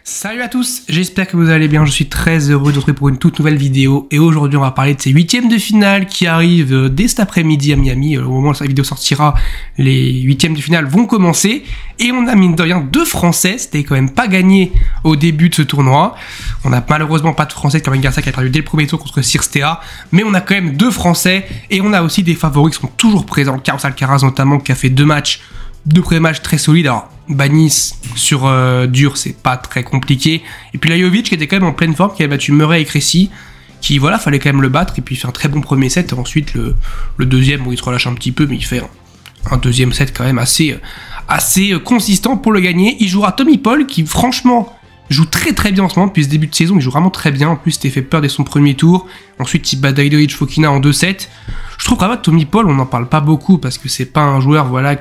Salut à tous, j'espère que vous allez bien, je suis très heureux de vous retrouver pour une toute nouvelle vidéo et aujourd'hui on va parler de ces huitièmes de finale qui arrivent dès cet après-midi à Miami. Au moment où cette vidéo sortira, les huitièmes de finale vont commencer et on a mine de rien deux Français, c'était quand même pas gagné au début de ce tournoi. On a malheureusement pas de Français, Cameron Garcia qui a perdu dès le premier tour contre Cirstea, mais on a quand même deux Français et on a aussi des favoris qui sont toujours présents, Carlos Alcaraz notamment qui a fait deux premiers matchs très solides. Alors Banis sur dur, c'est pas très compliqué. Et puis Lajovic qui était quand même en pleine forme, qui avait battu Murray et Cressy, qui voilà, fallait quand même le battre. Et puis il fait un très bon premier set. Et ensuite le deuxième où il se relâche un petit peu, mais il fait un deuxième set quand même assez consistant pour le gagner. Il jouera Tommy Paul qui franchement joue très très bien en ce moment depuis ce début de saison. Il joue vraiment très bien. En plus, il s'était fait peur dès son premier tour. Ensuite, il bat Davidovich Fokina en 2-7. Je trouve vraiment que Tommy Paul, on n'en parle pas beaucoup parce que c'est pas un joueur, voilà,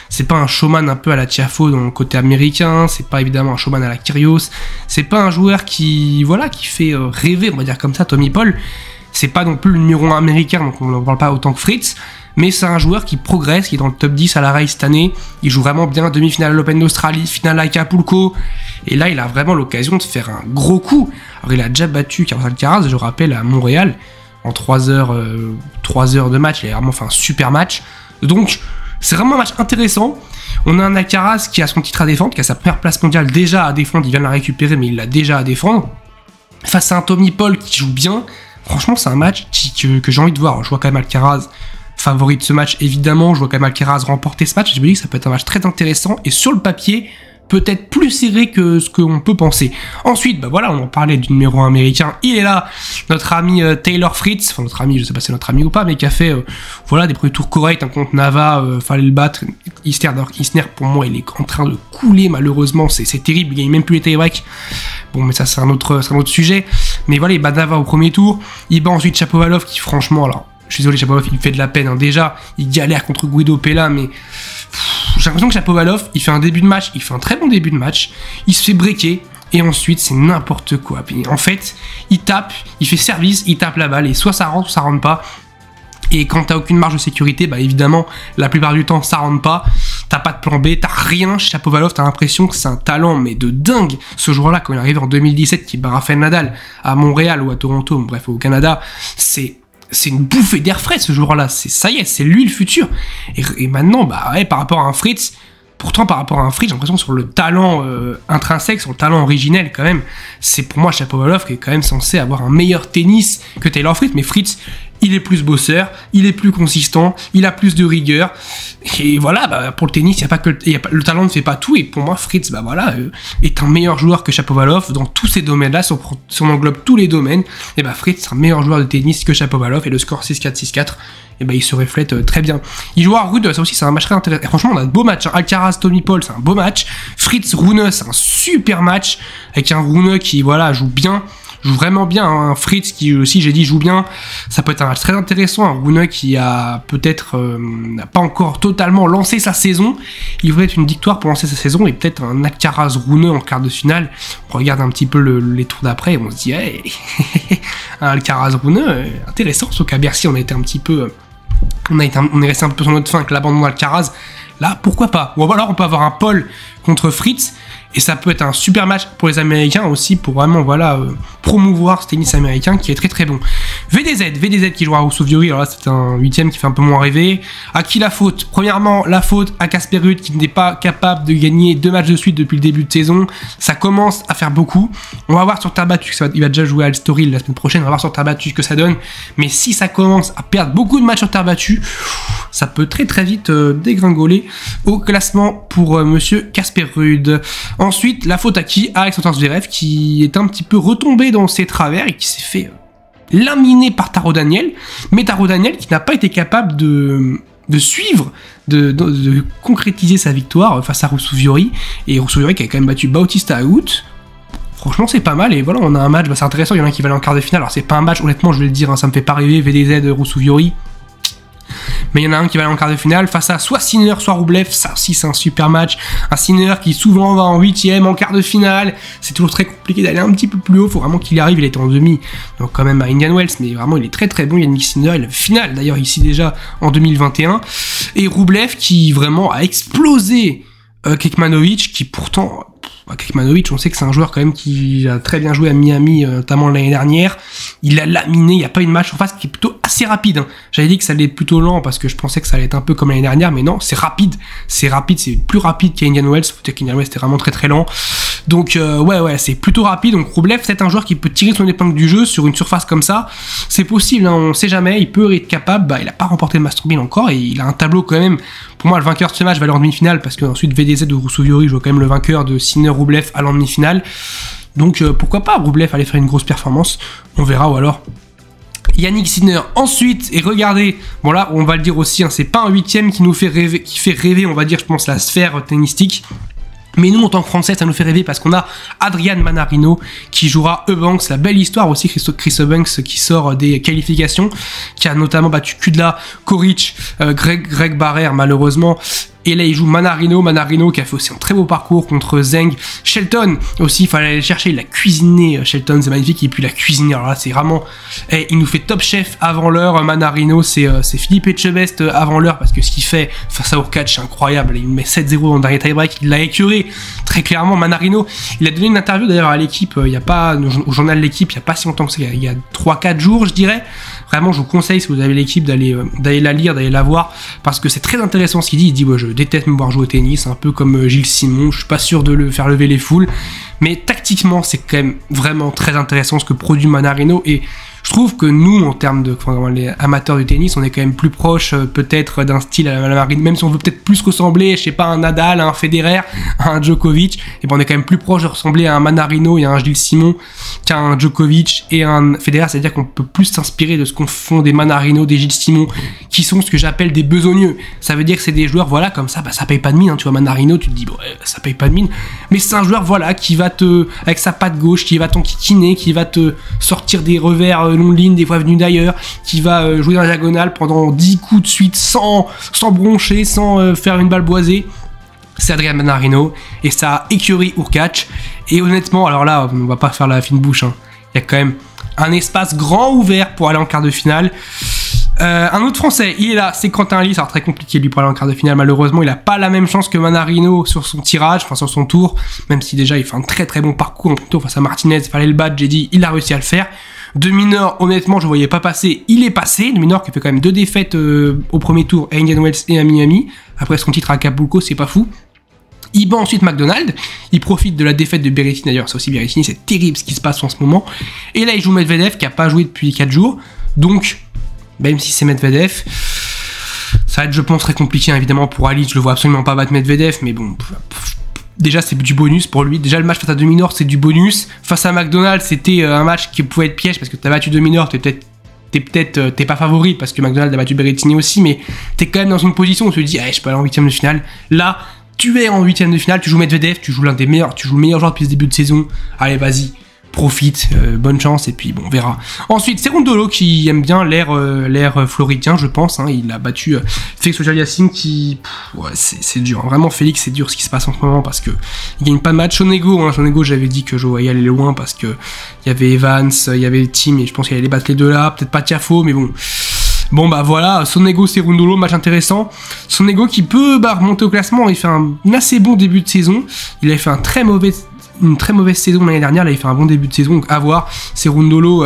c'est pas un showman un peu à la Tiafoe dans le côté américain. C'est pas évidemment un showman à la Kyrgios. C'est pas un joueur qui fait rêver, on va dire comme ça. Tommy Paul, c'est pas non plus le numéro 1 américain, donc on n'en parle pas autant que Fritz. Mais c'est un joueur qui progresse, qui est dans le top 10 à la race cette année. Il joue vraiment bien, demi-finale à l'Open d'Australie, finale à Acapulco. Et là, il a vraiment l'occasion de faire un gros coup. Alors, il a déjà battu Carlos Alcaraz, je rappelle, à Montréal, en 3 heures de match. Il a vraiment fait un super match. Donc, c'est vraiment un match intéressant. On a un Alcaraz qui a son titre à défendre, qui a sa première place mondiale déjà à défendre. Il vient de la récupérer, mais il l'a déjà à défendre. Face à un Tommy Paul qui joue bien. Franchement, c'est un match que j'ai envie de voir. Je vois quand même Alcaraz favori de ce match, évidemment. Je vois quand même Alcaraz remporter ce match. Je me dis que ça peut être un match très intéressant et sur le papier, peut-être plus serré que ce qu'on peut penser. Ensuite, bah voilà, on en parlait du numéro 1 américain. Il est là, notre ami Taylor Fritz. Enfin, notre ami, je sais pas si c'est notre ami ou pas, mais qui a fait voilà, des premiers tours corrects contre Nava. Fallait le battre. Isner, pour moi, il est en train de couler, malheureusement. C'est terrible. Il gagne même plus les tie-breaks. Bon, mais ça, c'est un autre sujet. Mais voilà, il bat Nava au premier tour. Il bat ensuite Shapovalov, qui franchement, alors, je suis désolé, Shapovalov, il fait de la peine. Hein. Déjà, il galère contre Guido Pella, mais j'ai l'impression que Shapovalov, il fait un début de match, il fait un très bon début de match, il se fait breaker, et ensuite, c'est n'importe quoi. Puis, en fait, il tape, il fait service, il tape la balle, et soit ça rentre pas. Et quand t'as aucune marge de sécurité, bah évidemment, la plupart du temps, ça rentre pas. T'as pas de plan B, t'as rien. Shapovalov, t'as l'impression que c'est un talent, mais de dingue. Ce joueur-là, quand il arrive en 2017, qui bat Rafael Nadal à Montréal ou à Toronto, bref, au Canada, c'est une bouffée d'air frais, ce joueur-là. Ça y est, c'est lui le futur. Et maintenant, bah ouais, par rapport à un Fritz, pourtant par rapport à un Fritz, j'ai l'impression sur le talent intrinsèque, sur le talent originel quand même, c'est pour moi Shapovalov qui est quand même censé avoir un meilleur tennis que Taylor Fritz. Mais Fritz, il est plus bosseur, il est plus consistant, il a plus de rigueur. Et voilà, bah, pour le tennis, le talent ne fait pas tout. Et pour moi, Fritz, bah voilà, est un meilleur joueur que Shapovalov dans tous ces domaines-là. Si on englobe tous les domaines, et bah Fritz est un meilleur joueur de tennis que Shapovalov. Et le score 6-4, 6-4, et bah il se reflète très bien. Il joue à Rune, ça aussi c'est un match très intéressant. Et franchement, on a de beaux matchs. Hein. Alcaraz, Tommy Paul, c'est un beau match. Fritz, Rune, c'est un super match. Avec un Rune qui, voilà, joue bien. Joue vraiment bien, un Fritz qui aussi j'ai dit joue bien, ça peut être un match très intéressant, un Rune qui a peut-être n'a pas encore totalement lancé sa saison, il voudrait être une victoire pour lancer sa saison et peut-être un Alcaraz Rune en quart de finale. On regarde un petit peu les tours d'après et on se dit hey, un Alcaraz Rune intéressant, sauf qu'à Bercy on a été un petit peu on est resté un peu sur notre fin avec l'abandon d'Alcaraz. Là, pourquoi pas? Ou alors on peut avoir un Paul contre Fritz, et ça peut être un super match pour les Américains aussi, pour vraiment, voilà, promouvoir ce tennis américain qui est très très bon. VDZ qui jouera à Ruusuvuori, alors là c'est un huitième qui fait un peu moins rêver. À qui la faute? Premièrement, la faute à Casper Ruud qui n'est pas capable de gagner 2 matchs de suite depuis le début de saison. Ça commence à faire beaucoup. On va voir sur terre battue, il va déjà jouer à Estoril la semaine prochaine, on va voir sur terre battue ce que ça donne. Mais si ça commence à perdre beaucoup de matchs sur terre battue, ça peut très très vite dégringoler au classement pour monsieur Casper Ruud. Ensuite, la faute à qui? À Alexander Zverev qui est un petit peu retombé dans ses travers et qui s'est fait laminer par Taro Daniel. Mais Taro Daniel qui n'a pas été capable de suivre, de concrétiser sa victoire face à Ruusuvuori. Et Ruusuvuori qui a quand même battu Bautista Agut. Franchement, c'est pas mal. Et voilà, on a un match, bah, c'est intéressant. Il y en a un qui va aller en quart de finale. Alors, c'est pas un match, honnêtement, je vais le dire, hein, ça me fait pas rêver, VDZ, Ruusuvuori. Mais il y en a un qui va aller en quart de finale face à soit Sinner, soit Rublev. Ça aussi, c'est un super match. Un Sinner qui souvent va en 8ème, en quart de finale. C'est toujours très compliqué d'aller un petit peu plus haut. Faut vraiment qu'il y arrive. Il était en demi, donc quand même à Indian Wells. Mais vraiment, il est très très bon. Yannick Sinner, il est finale d'ailleurs ici déjà en 2021. Et Rublev qui vraiment a explosé Kekmanovic, qui pourtant Kekmanovic, on sait que c'est un joueur quand même qui a très bien joué à Miami, notamment l'année dernière. Il a laminé, il n'y a pas une match en face qui est plutôt assez rapide. Hein. J'avais dit que ça allait être plutôt lent parce que je pensais que ça allait être un peu comme l'année dernière, mais non, c'est rapide, c'est plus rapide qu'Indian Wells. Faut dire qu'Indian Wells était vraiment très très lent. Donc ouais, c'est plutôt rapide. Donc Rublev, c'est un joueur qui peut tirer son épingle du jeu sur une surface comme ça. C'est possible, hein, on sait jamais, il peut être capable. Il a pas remporté le Master 1000 encore et il a un tableau quand même. Pour moi, le vainqueur de ce match va aller en demi-finale parce qu'ensuite VDZ ou Souviori joue quand même le vainqueur de Sinner Rublev à en demi-finale. Donc pourquoi pas Rublev aller faire une grosse performance, on verra. Ou alors Yannick Sinner ensuite. Et regardez, bon là on va le dire aussi, hein, c'est pas un 8ème qui nous fait rêver, on va dire, je pense, la sphère tennistique. Mais nous, en tant que Français, ça nous fait rêver parce qu'on a Adrian Manarino qui jouera Eubanks, la belle histoire aussi, Chris Eubanks qui sort des qualifications, qui a notamment battu Kudla, Koric, Greg Barrère malheureusement. Et là, il joue Manarino qui a fait aussi un très beau parcours contre Zeng. Shelton aussi, il fallait aller le chercher, il a cuisiné Shelton, c'est magnifique, et puis il a cuisiné. Alors là, c'est vraiment... il nous fait top chef avant l'heure. Manarino, c'est Philippe Etchebest avant l'heure, parce que ce qu'il fait face à Hurkacz, c'est incroyable. Il met 7-0 dans le dernier tie-break, il l'a écœuré très clairement. Manarino, il a donné une interview d'ailleurs à l'équipe, au journal de l'équipe, il n'y a pas si longtemps que ça, il y a 3-4 jours, je dirais. Vraiment, je vous conseille, si vous avez l'équipe, d'aller la lire, d'aller la voir, parce que c'est très intéressant ce qu'il dit. Il dit, ouais, je déteste me voir jouer au tennis, un peu comme Gilles Simon, je suis pas sûr de le faire lever les foules, mais tactiquement, c'est quand même vraiment très intéressant ce que produit Manarino, et je trouve que nous, en termes de les amateurs du tennis, on est quand même plus proche peut-être d'un style à la Manarino, même si on veut peut-être plus ressembler, je sais pas, à un Nadal, à un Federer, à un Djokovic, et ben on est quand même plus proche de ressembler à un Manarino et à un Gilles Simon qu'à un Djokovic et un Federer, c'est-à-dire qu'on peut plus s'inspirer de ce qu'on font des Manarino, des Gilles Simon, qui sont ce que j'appelle des besogneux. Ça veut dire que c'est des joueurs, voilà, comme ça, ça paye pas de mine, hein, tu vois, Manarino, tu te dis, ça paye pas de mine, mais c'est un joueur, voilà, qui va avec sa patte gauche, qui va t'enquiquiner, qui va te sortir des revers longue ligne, des fois venus d'ailleurs, qui va jouer dans la diagonale pendant 10 coups de suite sans broncher, sans faire une balle boisée. C'est Adrian Manarino et ça a écœuré Hurkacz. Et honnêtement, alors là, on va pas faire la fine bouche, hein. Il y a quand même un espace grand ouvert pour aller en quart de finale. Un autre Français, il est là, c'est Quentin Halys. Alors très compliqué lui pour aller en quart de finale, malheureusement il a pas la même chance que Manarino sur son tirage, enfin sur son tour, même si déjà il fait un très très bon parcours en tour face à Martinez, il fallait le battre, j'ai dit, il a réussi à le faire. De Minor, honnêtement, je ne voyais pas passer, il est passé. De Minor qui fait quand même 2 défaites au premier tour à Indian Wells et à Miami. Après son titre à Acapulco, c'est pas fou. Il bat ensuite McDonald, il profite de la défaite de Berrettini, d'ailleurs, c'est aussi Berrettini, c'est terrible ce qui se passe en ce moment. Et là, il joue Medvedev qui a pas joué depuis 4 jours. Donc, même si c'est Medvedev, ça va être, je pense, très compliqué, hein, évidemment, pour Halys. Je le vois absolument pas battre Medvedev, mais bon... Déjà, c'est du bonus pour lui. Déjà, le match face à De Minor, c'est du bonus. Face à McDonald, c'était un match qui pouvait être piège parce que t'as battu De Minor, t'es pas favori parce que McDonald a battu Berrettini aussi, mais t'es quand même dans une position où tu te dis, je peux aller en 8ème de finale. Là, tu es en 8ème de finale, tu joues Medvedev, tu joues le meilleur joueur depuis ce début de saison. Allez, vas-y. Profite, bonne chance, et puis bon, on verra. Ensuite, Cerundolo qui aime bien l'air floridien, je pense, hein, il a battu Félix Auger-Aliassime qui... ouais, c'est dur, hein. Vraiment Félix, c'est dur ce qui se passe en ce moment, parce que il gagne pas de match. Sonego, j'avais dit que je voyais aller loin, parce que il y avait Evans, il y avait Tim, et je pense qu'il allait battre les deux là, peut-être pas Tiafoe, mais bon... Bon bah voilà, Sonego Cerundolo, match intéressant. Sonego qui peut remonter au classement, il fait un assez bon début de saison, il avait fait une très mauvaise saison l'année dernière, là il fait un bon début de saison, donc à voir. Cerundolo,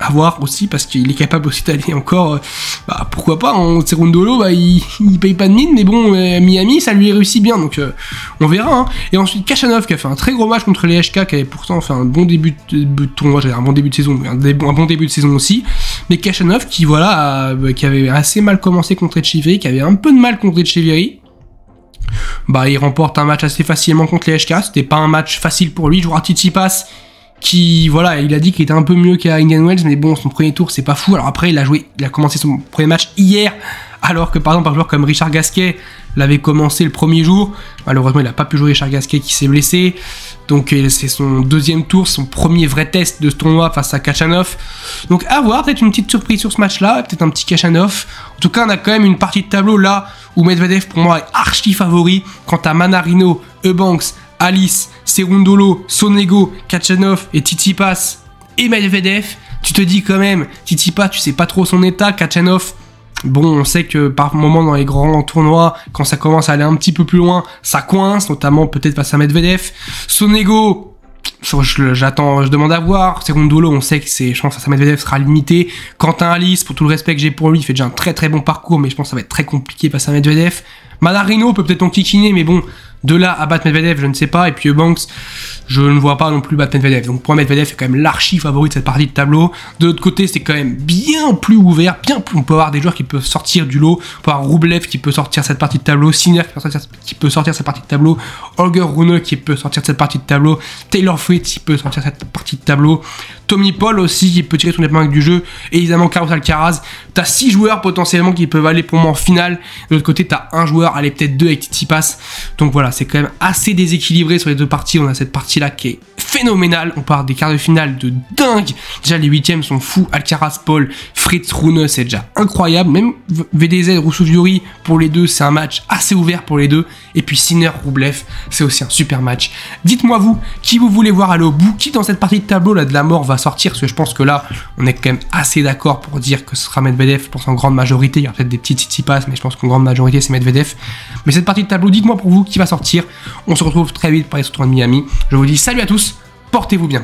à voir aussi, parce qu'il est capable aussi d'aller encore, pourquoi pas, en Cerundolo, il paye pas de mine, mais bon, Miami, ça lui réussit bien, donc on verra, hein. Et ensuite, Khachanov, qui a fait un très gros match contre les HK, qui avait pourtant fait un bon début de tournoi, j'allais dire un bon début de saison, mais un bon début de saison aussi, mais Khachanov, qui voilà, qui avait assez mal commencé contre Etcheverry, qui avait un peu de mal contre Etcheverry. Il remporte un match assez facilement contre les HK, c'était pas un match facile pour lui. Il jouera Tsitsipas, qui, voilà, il a dit qu'il était un peu mieux qu'à Indian Wells, mais bon, son premier tour, c'est pas fou. Alors après, il a commencé son premier match hier, alors que par exemple, un joueur comme Richard Gasquet l'avait commencé le premier jour. Malheureusement, il a pas pu jouer Richard Gasquet qui s'est blessé. Donc c'est son deuxième tour, son premier vrai test de ce tournoi face à Khachanov. Donc à voir, peut-être une petite surprise sur ce match-là, peut-être un petit Khachanov. En tout cas, on a quand même une partie de tableau là où Medvedev, pour moi, est archi favori. Quant à Manarino, Eubanks, Halys, Cerundolo, Sonego, Khachanov et Tsitsipas et Medvedev, tu te dis quand même, Tsitsipas, tu sais pas trop son état, Khachanov, Bon, on sait que par moment dans les grands tournois, quand ça commence à aller un petit peu plus loin, ça coince, notamment peut-être face à Medvedev. Sonego, je demande à voir. Cerundolo, on sait que ses chances face à Medvedev sera limitée. Quentin Alice, pour tout le respect que j'ai pour lui, il fait déjà un très très bon parcours, mais je pense que ça va être très compliqué face à Medvedev. Manarino peut peut-être enquiquiner, mais bon, de là à battre Medvedev, je ne sais pas. Et puis Eubanks, je ne vois pas non plus battre Medvedev. Donc pour moi, Medvedev est quand même l'archi favori de cette partie de tableau. De l'autre côté, c'est quand même bien plus ouvert, bien plus. On peut avoir des joueurs qui peuvent sortir du lot. On peut avoir Rublev qui peut sortir cette partie de tableau, Sinner qui peut sortir cette partie de tableau, Holger Rune qui peut sortir de cette partie de tableau, Taylor Fritz qui peut sortir cette partie de tableau, Tommy Paul aussi qui peut tirer son épingle du jeu, et évidemment Carlos Alcaraz. T'as 6 joueurs potentiellement qui peuvent aller pour moi en finale. De l'autre côté, t'as un joueur, allez peut-être 2 avec Tsitsipas. Donc voilà, c'est quand même assez déséquilibré sur les deux parties. On a cette partie-là qui est phénoménale. On part des quarts de finale de dingue. Déjà les 8e sont fous. Alcaraz, Paul, Fritz, Rune, c'est déjà incroyable. Même VDZ, Rousseau-Viori, pour les deux, c'est un match assez ouvert pour les deux. Et puis Sinner, Rublev, c'est aussi un super match. Dites-moi vous, qui vous voulez voir aller au bout, qui dans cette partie de tableau là de la mort va sortir, parce que je pense que là, on est quand même assez d'accord pour dire que ce sera Medvedev, je pense en grande majorité. Il y a peut-être des petits Tsitsipas, mais je pense qu'en grande majorité, c'est Medvedev. Mais cette partie de tableau, dites-moi pour vous qui va sortir. On se retrouve très vite pour les tournois de Miami. Je vous dis salut à tous, portez-vous bien.